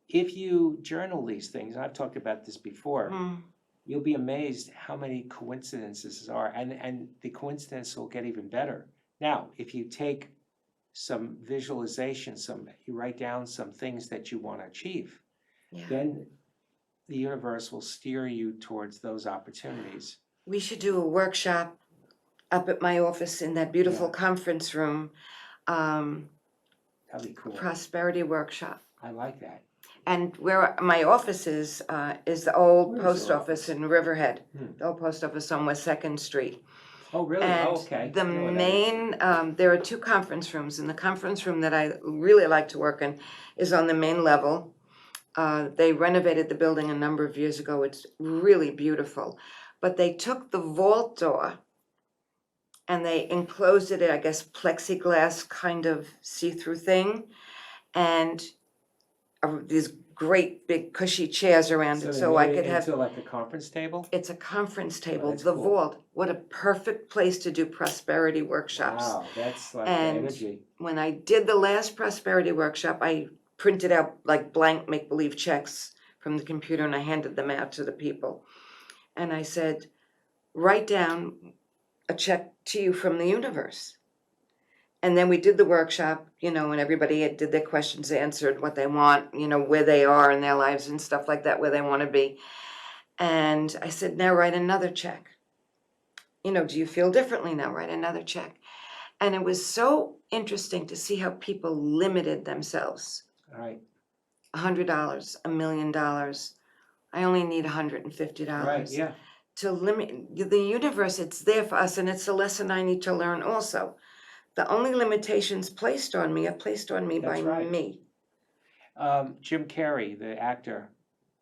If you journal these things, I've talked about this before, Mm. you'll be amazed how many coincidences are, and the coincidence will get even better. Now, if you take some visualization, you write down some things that you want to achieve, Yeah. then the universe will steer you towards those opportunities. We should do a workshop up at my office in that beautiful conference room, That'd be cool. prosperity workshop. I like that. And where my office is the old Where is post your office office? in Riverhead, Hmm. the old post office on West 2nd Street. Oh, really? And Oh, okay. the I know where that is. main, there are two conference rooms, and the conference room that I really like to work in is on the main level. They renovated the building a number of years ago. It's really beautiful. But they took the vault door and they enclosed it in, I guess, plexiglass kind of see-through thing, and these great big cushy chairs around it, they so I made could it have. into like a conference table? It's a conference table, that's the cool. vault. What a perfect place to do prosperity workshops. Wow, that's like the And energy. when I did the last prosperity workshop, I printed out like blank make-believe checks from the computer and I handed them out to the people. And I said, write down a check to you from the universe. And then we did the workshop, you know, and everybody did their questions, answered what they want, you know, where they are in their lives and stuff like that, where they want to be. And I said, now write another check. You know, do you feel differently now? Write another check. And it was so interesting to see how people limited themselves. All right. $100, $1 million. I only need $150. Right, yeah. To limit the universe, it's there for us, and it's a lesson I need to learn also. The only limitations placed on me are placed on me That's by right. me. Jim Carrey, the actor,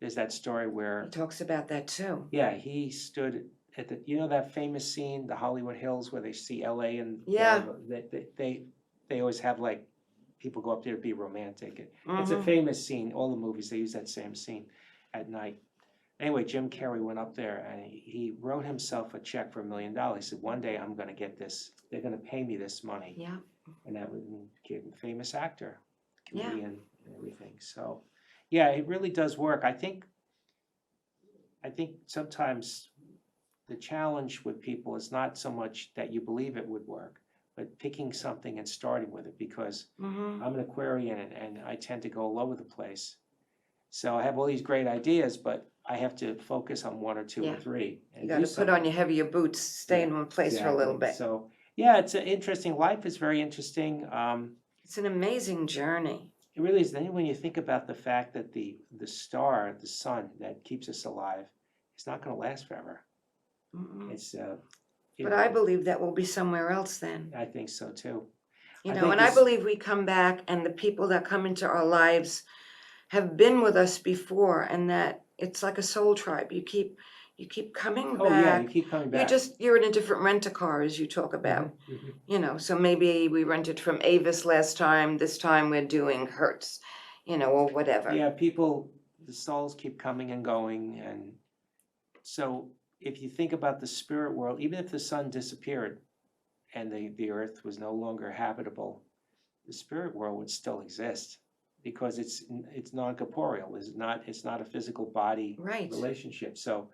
there's that story He where, talks about that too. yeah, he stood at that famous scene, the Hollywood Hills, where they see LA and Yeah. they always have like people go up there to be romantic. It's a Mhm. famous scene. All the movies they use that same scene at night. Anyway, Jim Carrey went up there and he wrote himself a check for $1 million. He said, one day I'm gonna get this, they're gonna pay me this money. Yeah. And that was a famous actor, Yeah. comedian, and everything. So, yeah, it really does work. I think sometimes the challenge with people is not so much that you believe it would work, but picking something and starting with it, because Mm-hmm. I'm an Aquarian and I tend to go all over the place. So I have all these great ideas, but I have to focus on one or two or Yeah. three. You And got do to put on something. your heavier boots, stay in one place for a little Exactly. bit. So, yeah, it's an interesting, life is very interesting. It's an amazing journey. It really is. Then when you think about the fact that the star, the sun that keeps us alive, is not going to last forever. Mm-mm. It's But I believe that we'll be somewhere else then. I think so too. You I know, think and I this- believe we come back and the people that come into our lives have been with us before, and that it's like a soul tribe. You keep coming Oh yeah, you back. keep coming back. You're in a different rent-a-car, as you talk about. Mhm. You know, so maybe we rented from Avis last time, this time we're doing Hertz, you know, or whatever. Yeah, people, the souls keep coming and going, and so if you think about the spirit world, even if the sun disappeared and the earth was no longer habitable, the spirit world would still exist because it's non-corporeal. It's not a physical body Right. relationship. So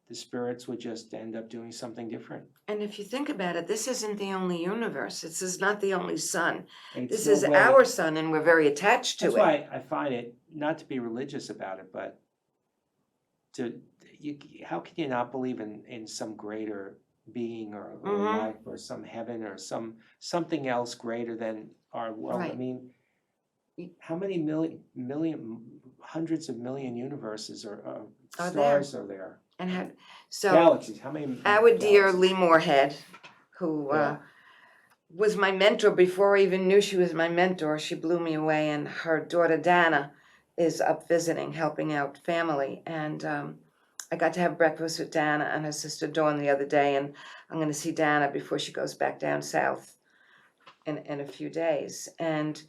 the spirits would just end up doing something different. And if you think about it, this isn't the only universe. This is not the only sun. It's This no is way- our sun, and we're very attached to That's it. why I find it, not to be religious about it, but how can you not believe in some greater being or Mhm. life or some heaven or something else greater than our world? I Right. mean, how many hundreds of million universes or Are stars are there? And so Galaxies, how many? our dear galaxies? Lee Moorhead, who Yeah. was my mentor before I even knew she was my mentor, she blew me away, and her daughter Dana is up visiting, helping out family. And I got to have breakfast with Dana and her sister Dawn the other day, and I'm going to see Dana before she goes back down south in a few days. And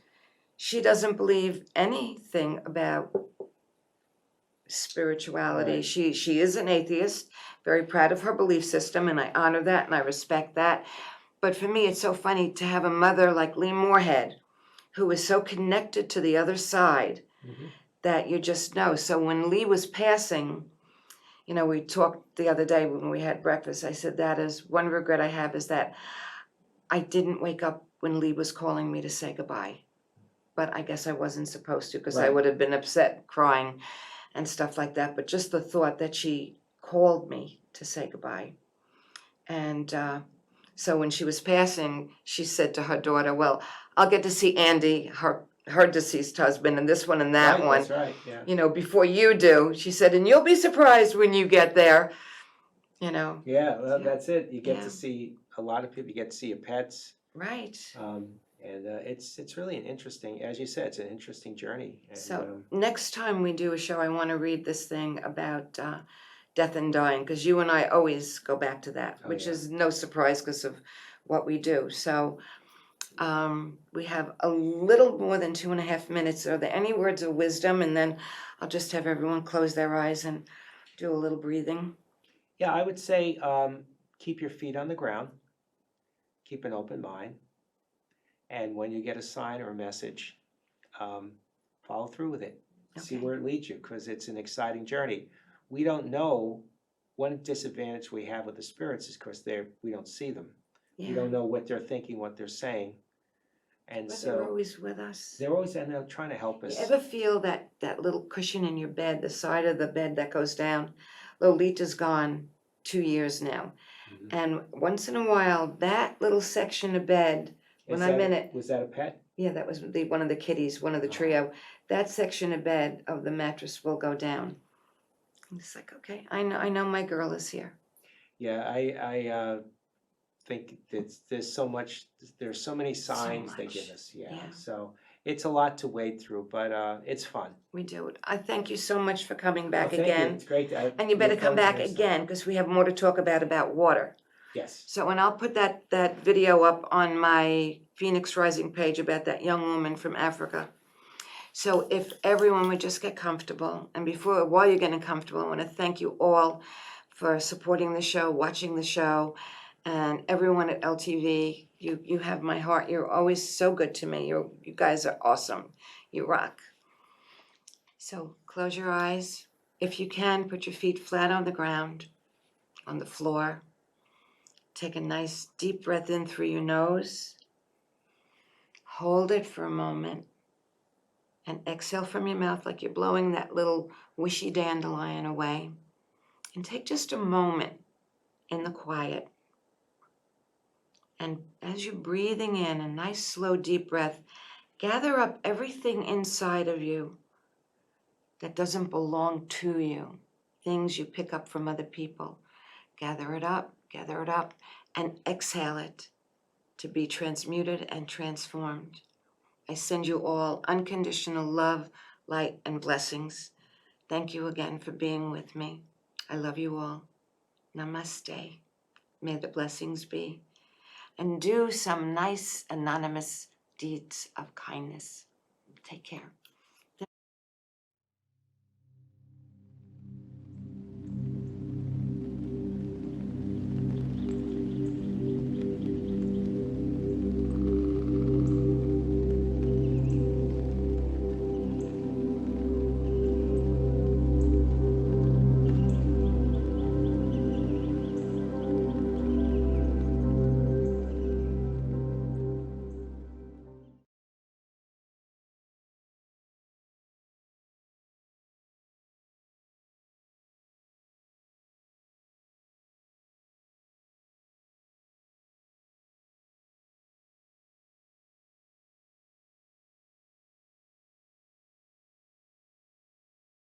she doesn't believe anything about spirituality. Right. She is an atheist, very proud of her belief system, and I honor that and I respect that. But for me, it's so funny to have a mother like Lee Moorhead, who is so connected to the other side Mhm. that you just know. So when Lee was passing, you know, we talked the other day when we had breakfast. I said, that is one regret I have, is that I didn't wake up when Lee was calling me to say goodbye. But I guess I wasn't supposed to, because I Right. would have been upset, crying and stuff like that. But just the thought that she called me to say goodbye. And so when she was passing, she said to her daughter, well, I'll get to see Andy, her deceased husband, and this one and that Right, one, that's right, yeah. you know, before you do. She said, and you'll be surprised when you get there, you know. Yeah, well, Yeah. that's it. You get Yeah. to see a lot of people. You get to see your pets. Right. And it's really an interesting, as you said, it's an interesting journey. And, So next time we do a show, I want to read this thing about death and dying, because you and I always go back to that, Oh, which yeah. is no surprise because of what we do. So we have a little more than 2.5 minutes. Are there any words of wisdom? And then I'll just have everyone close their eyes and do a little breathing. yeah, I would say keep your feet on the ground, keep an open mind, and when you get a sign or a message, follow through with it. See Okay. where it leads you, because it's an exciting journey. We don't know. One disadvantage we have with the spirits is because we don't see them. Yeah. We don't know what they're thinking, what they're saying, and But they're so always with us. they're always and they're trying to help You us. ever feel that little cushion in your bed, the side of the bed that goes down? Lolita's gone 2 years now. Mhm. And once in a while, that little section of bed, when I'm in it, Was that a pet? yeah, that was one of the kitties, one of the Oh. trio, that section of bed of the mattress will go down. And it's like, okay, I know my girl is here. Yeah, I think there's so many signs they give much. us. Yeah, Yeah. so it's a lot to wade through, but it's fun. We do it. I thank you so much for coming back Well, thank you. again. It's great. And you better look come forward to back next again, time. because we have more to talk about water. Yes. So, and I'll put that video up on my Phoenix Rising page about that young woman from Africa. So if everyone would just get comfortable, and while you're getting comfortable, I want to thank you all for supporting the show, watching the show, and everyone at LTV. You have my heart. You're always so good to me. You guys are awesome. You rock. So close your eyes. If you can, put your feet flat on the ground, on the floor. Take a nice deep breath in through your nose. Hold it for a moment. And exhale from your mouth like you're blowing that little wishy dandelion away. And take just a moment in the quiet. And as you're breathing in a nice, slow, deep breath, gather up everything inside of you that doesn't belong to you. Things you pick up from other people. Gather it up, and exhale it to be transmuted and transformed. I send you all unconditional love, light, and blessings. Thank you again for being with me. I love you all. Namaste. May the blessings be. And do some nice anonymous deeds of kindness. Take care.